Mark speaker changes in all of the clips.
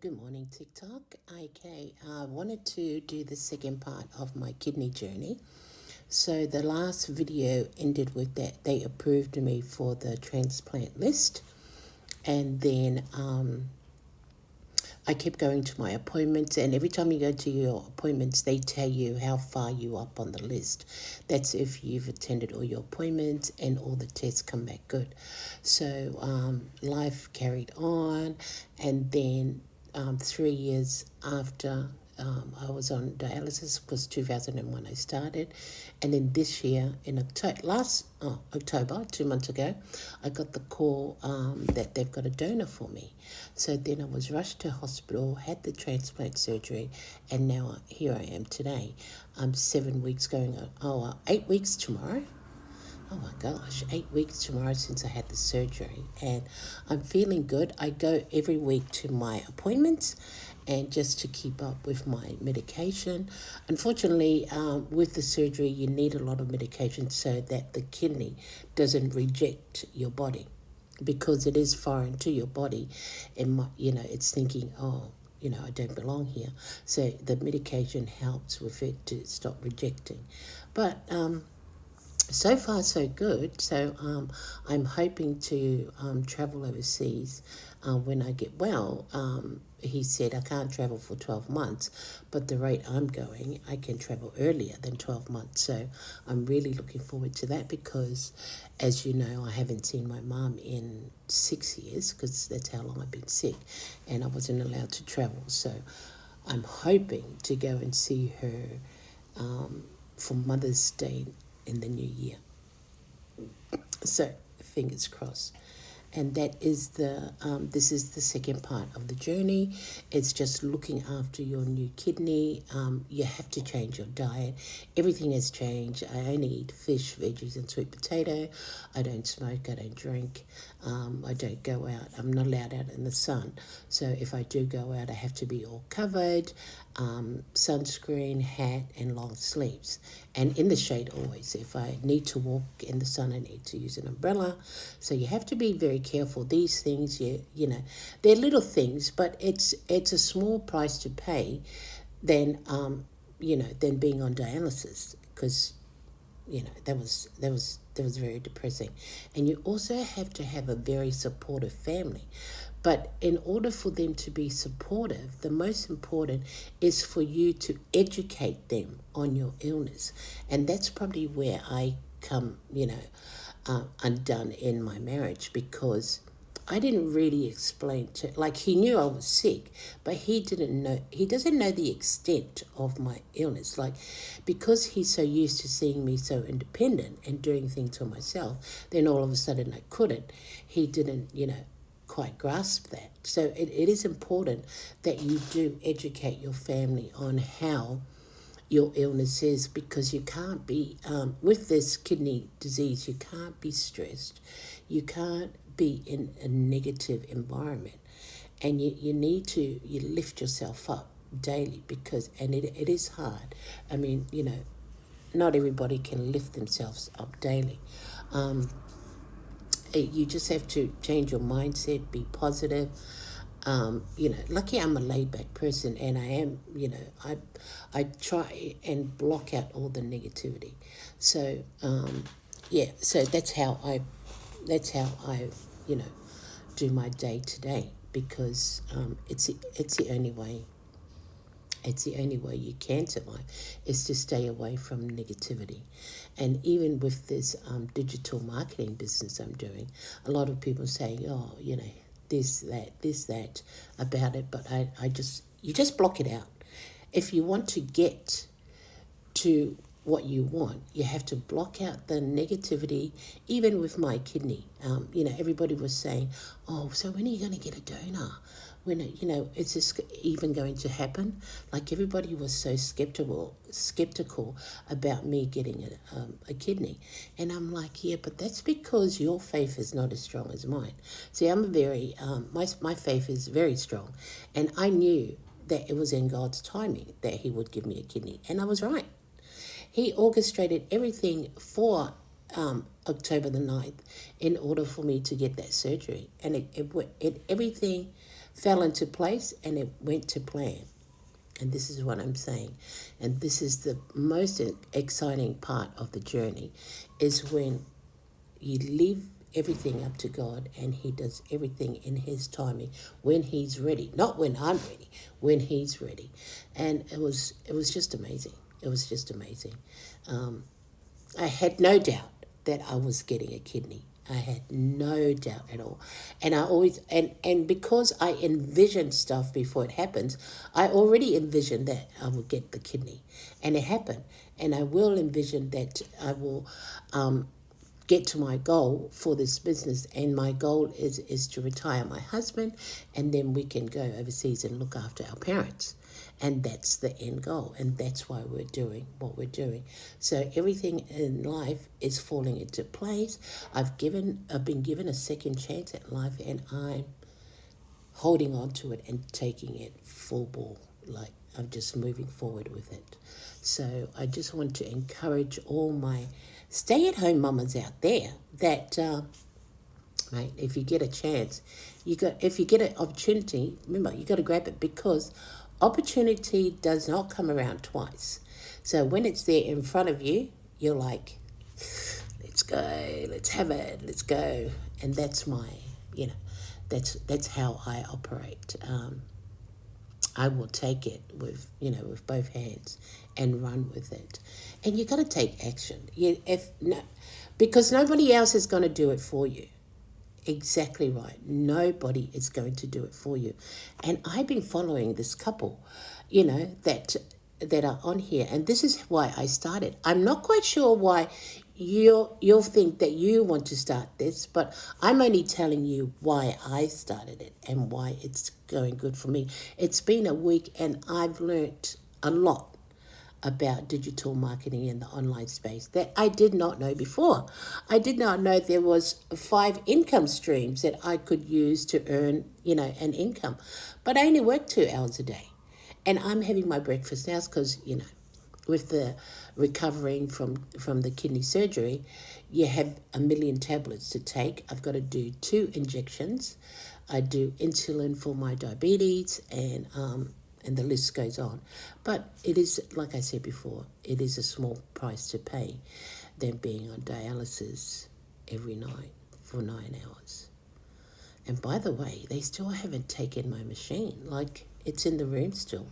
Speaker 1: Good morning, TikTok. Okay, I wanted to do the second part of my kidney journey. So the last video ended with that they approved me for the transplant list, and then I kept going to my appointments, and every time you go to your appointments, they tell you how far you up on the list. That's if you've attended all your appointments and all the tests come back good. So life carried on, and then 3 years after I was on dialysis, was 2001 I started, and then this year in October, 2 months ago, I got the call that they've got a donor for me. So then I was rushed to hospital, had the transplant surgery, and now here I am today. I'm 7 weeks going on, 8 weeks tomorrow. Oh my gosh, 8 weeks tomorrow since I had the surgery, and I'm feeling good. I go every week to my appointments and just to keep up with my medication. Unfortunately, with the surgery, you need a lot of medication so that the kidney doesn't reject your body because it is foreign to your body, and it's thinking, oh, I don't belong here. So the medication helps with it to stop rejecting. But so far so good. So I'm hoping to travel overseas when I get well. He said I can't travel for 12 months, but the rate I'm going, I can travel earlier than 12 months. So I'm really looking forward to that because, as you know, I haven't seen my mum in 6 years because that's how long I've been sick, and I wasn't allowed to travel. So I'm hoping to go and see her for Mother's Day in the new year. So fingers crossed. And that is this is the second part of the journey. It's just looking after your new kidney. You have to change your diet. Everything has changed. I only eat fish, veggies, and sweet potato. I don't smoke. I don't drink. I don't go out. I'm not allowed out in the sun. So if I do go out, I have to be all covered, sunscreen, hat, and long sleeves. And in the shade always. If I need to walk in the sun, I need to use an umbrella. So you have to be very careful. These things, they're little things, but it's a small price to pay than than being on dialysis because that was very depressing. And you also have to have a very supportive family. But in order for them to be supportive, the most important is for you to educate them on your illness. And that's probably where I come, undone in my marriage because I didn't really explain to, like, he knew I was sick, but he doesn't know the extent of my illness. Like, because he's so used to seeing me so independent and doing things for myself, then all of a sudden I couldn't. He didn't, quite grasp that. So it is important that you do educate your family on how your illness is because you can't be, with this kidney disease, you can't be stressed. You can't be in a negative environment. And you need to, you lift yourself up daily because, and it is hard. I mean, not everybody can lift themselves up daily. You just have to change your mindset, be positive. Lucky I'm a laid back person and I am, I try and block out all the negativity. So, so that's how I, you know, do my day to day because it's the only way. It's the only way you can survive is to stay away from negativity. And even with this digital marketing business I'm doing, a lot of people say, oh, this, that about it. But you just block it out. If you want to get to what you want, you have to block out the negativity. Even with my kidney, everybody was saying, oh, so when are you going to get a donor? When, is this even going to happen? Like, everybody was so skeptical about me getting a kidney. And I'm like, yeah, but that's because your faith is not as strong as mine. See, I'm my faith is very strong. And I knew that it was in God's timing that he would give me a kidney. And I was right. He orchestrated everything for October the 9th in order for me to get that surgery. And everything fell into place and it went to plan. And this is what I'm saying. And this is the most exciting part of the journey, is when you leave everything up to God and he does everything in his timing when he's ready. Not when I'm ready, when he's ready. And it was just amazing. It was just amazing. I had no doubt that I was getting a kidney. I had no doubt at all. And I always, and because I envisioned stuff before it happens, I already envisioned that I would get the kidney. And it happened. And I will envision that I will get to my goal for this business. And my goal is to retire my husband, and then we can go overseas and look after our parents. And that's the end goal, and that's why we're doing what we're doing. So everything in life is falling into place. I've been given a second chance at life, and I'm holding on to it and taking it full ball. Like, I'm just moving forward with it. So I just want to encourage all my stay-at-home mamas out there that, mate, if you get a chance, if you get an opportunity, remember, you got to grab it, because opportunity does not come around twice. So when it's there in front of you, you're like, let's go, let's have it, let's go. And that's my, that's how I operate. I will take it with both hands and run with it. And you got to take action. Because nobody else is going to do it for you. Exactly right. Nobody is going to do it for you. And I've been following this couple, that are on here, and this is why I started. I'm not quite sure why you'll think that you want to start this, but I'm only telling you why I started it and why it's going good for me. It's been a week, and I've learnt a lot about digital marketing in the online space that I did not know before. I did not know there was 5 income streams that I could use to earn, an income. But I only work 2 hours a day. And I'm having my breakfast now because, with the recovering from the kidney surgery, you have a million tablets to take. I've got to do 2 injections. I do insulin for my diabetes, and the list goes on. But it is, like I said before, it is a small price to pay than being on dialysis every night for 9 hours. And by the way, they still haven't taken my machine. Like, it's in the room still.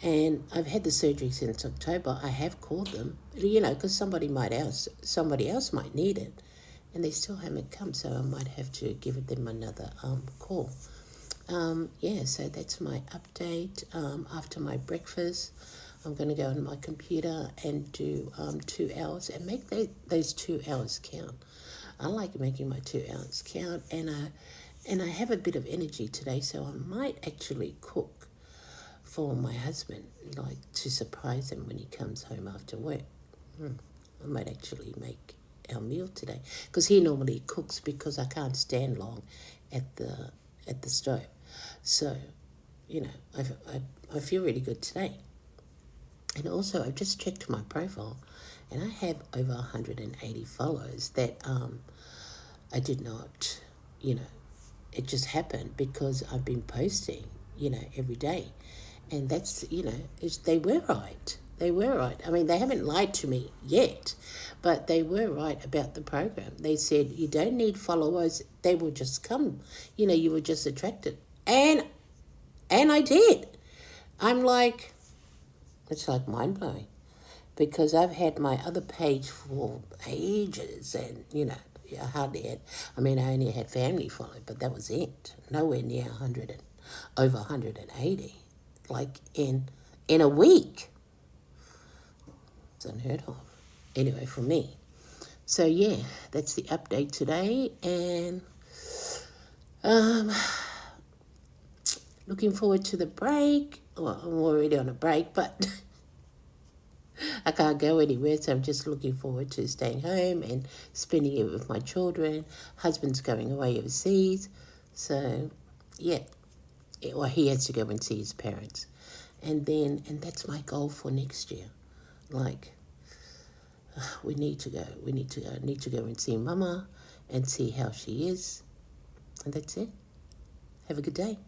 Speaker 1: And I've had the surgery since October. I have called them, because somebody else might need it. And they still haven't come, so I might have to give them another call. So that's my update. After my breakfast, I'm going to go on my computer and do 2 hours and make those 2 hours count. I like making my 2 hours count, and I have a bit of energy today, so I might actually cook for my husband, like to surprise him when he comes home after work. I might actually make our meal today, because he normally cooks, because I can't stand long at the stove. So, I feel really good today. And also, I've just checked my profile, and I have over 180 followers that I did not, it just happened because I've been posting, every day. And that's, they were right. They were right. I mean, they haven't lied to me yet, but they were right about the program. They said, you don't need followers. They will just come. You were just attracted. And I did. I'm like, it's like mind-blowing, because I've had my other page for ages, and, I hardly had, I only had family followed, but that was it. Nowhere near 100 and over 180, like in a week. It's unheard of. Anyway, for me. So, yeah, that's the update today, and looking forward to the break. Well, I'm already on a break, but I can't go anywhere, so I'm just looking forward to staying home and spending it with my children. Husband's going away overseas, so yeah. Well, he has to go and see his parents, and that's my goal for next year. Like, we need to go. I need to go and see Mama and see how she is, and that's it. Have a good day.